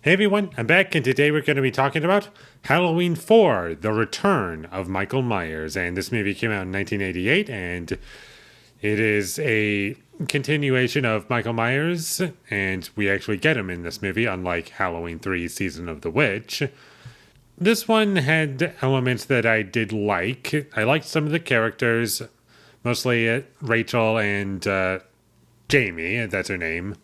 Hey everyone, I'm back, and today we're going to be talking about Halloween 4, The Return of Michael Myers. And this movie came out in 1988, and it is a continuation of Michael Myers, and we actually get him in this movie, unlike Halloween 3, Season of the Witch. This one had elements that I did like. I liked some of the characters, mostly Rachel and Jamie, that's her name.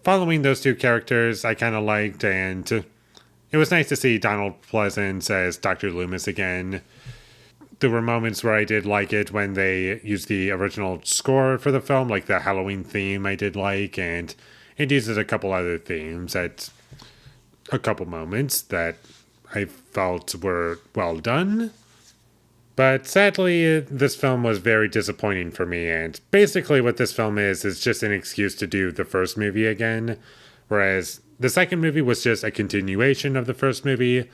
Following those two characters, I kind of liked, and it was nice to see Donald Pleasance as Dr. Loomis again. There were moments where I did like it when they used the original score for the film, like the Halloween theme I did like, and it uses a couple other themes at a couple moments that I felt were well done. But sadly, this film was very disappointing for me, and basically what this film is just an excuse to do the first movie again, whereas the second movie was just a continuation of the first movie.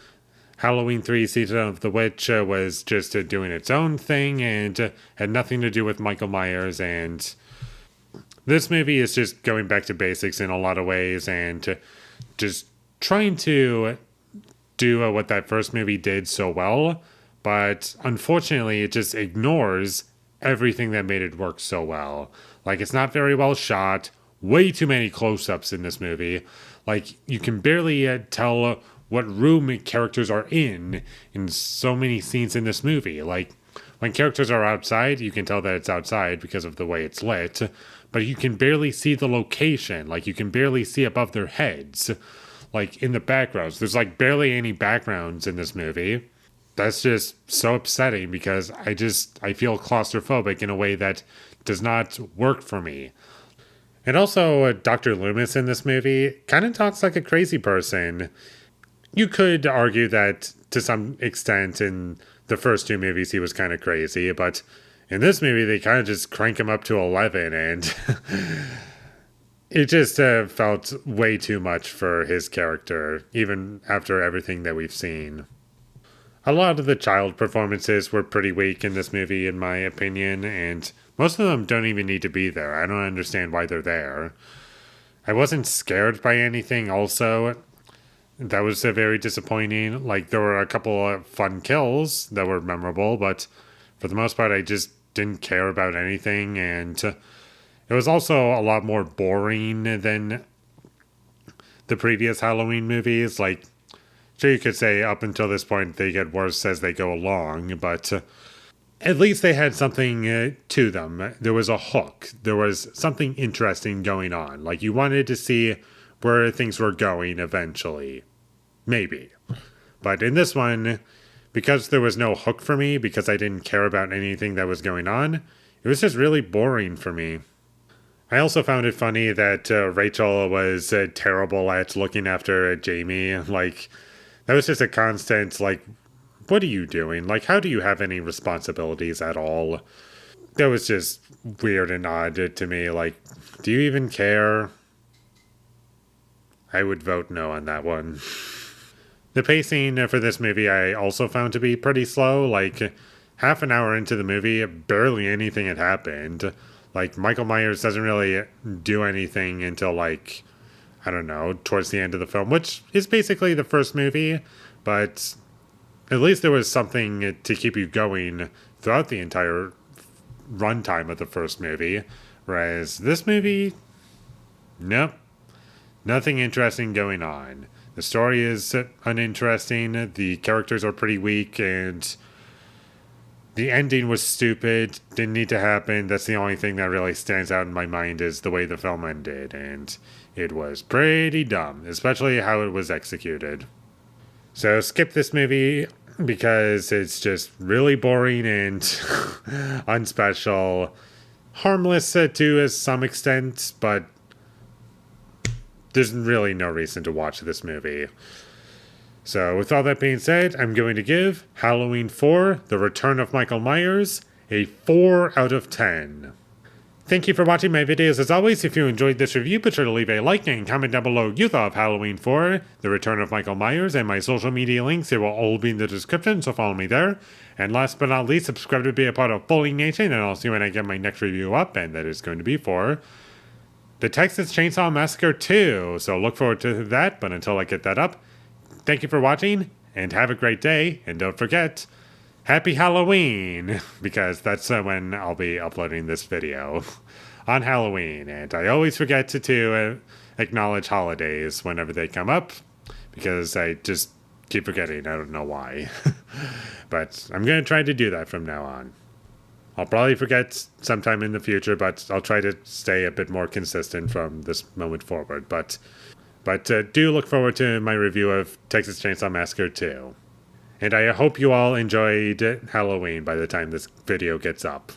Halloween 3 Season of the Witch was just doing its own thing and had nothing to do with Michael Myers, and this movie is just going back to basics in a lot of ways and just trying to do what that first movie did so well. But unfortunately, it just ignores everything that made it work so well. Like, it's not very well shot. Way too many close-ups in this movie. Like, you can barely tell what room characters are in so many scenes in this movie. Like, when characters are outside, you can tell that it's outside because of the way it's lit. But you can barely see the location. Like, you can barely see above their heads. Like, in the backgrounds. There's, like, barely any backgrounds in this movie. That's just so upsetting because I feel claustrophobic in a way that does not work for me. And also, Dr. Loomis in this movie kind of talks like a crazy person. You could argue that to some extent in the first two movies he was kind of crazy, but in this movie they kind of just crank him up to 11, and it just felt way too much for his character, even after everything that we've seen. A lot of the child performances were pretty weak in this movie, in my opinion, and most of them don't even need to be there. I don't understand why they're there. I wasn't scared by anything, also. That was very disappointing. Like, there were a couple of fun kills that were memorable, but for the most part, I just didn't care about anything, and it was also a lot more boring than the previous Halloween movies. Like, sure, you could say up until this point they get worse as they go along, but at least they had something to them. There was a hook. There was something interesting going on. Like, you wanted to see where things were going eventually. Maybe. But in this one, because there was no hook for me, because I didn't care about anything that was going on, it was just really boring for me. I also found it funny that Rachel was terrible at looking after Jamie. Like, that was just a constant, like, what are you doing? Like, how do you have any responsibilities at all? That was just weird and odd to me. Like, do you even care? I would vote no on that one. The pacing for this movie I also found to be pretty slow. Like, half an hour into the movie, barely anything had happened. Like, Michael Myers doesn't really do anything until, like, I don't know, towards the end of the film, which is basically the first movie, but at least there was something to keep you going throughout the entire runtime of the first movie, whereas this movie, nope, nothing interesting going on. The story is uninteresting, the characters are pretty weak, and the ending was stupid, didn't need to happen. That's the only thing that really stands out in my mind is the way the film ended, and it was pretty dumb, especially how it was executed. So skip this movie because it's just really boring and unspecial. Harmless to some extent, but there's really no reason to watch this movie. So with all that being said, I'm going to give Halloween 4, The Return of Michael Myers, a 4 out of 10. Thank you for watching my videos. As always, if you enjoyed this review, be sure to leave a like and comment down below you thought of Halloween 4, The Return of Michael Myers, and my social media links. They will all be in the description, so follow me there. And last but not least, subscribe to be a part of Foley Nation, and I'll see you when I get my next review up, and that is going to be for the Texas Chainsaw Massacre 2. So look forward to that. But until I get that up, thank you for watching and have a great day. And don't forget, Happy Halloween, because that's when I'll be uploading this video on Halloween. And I always forget to acknowledge holidays whenever they come up, because I just keep forgetting. I don't know why. But I'm going to try to do that from now on. I'll probably forget sometime in the future, but I'll try to stay a bit more consistent from this moment forward. But do look forward to my review of Texas Chainsaw Massacre 2. And I hope you all enjoyed Halloween by the time this video gets up.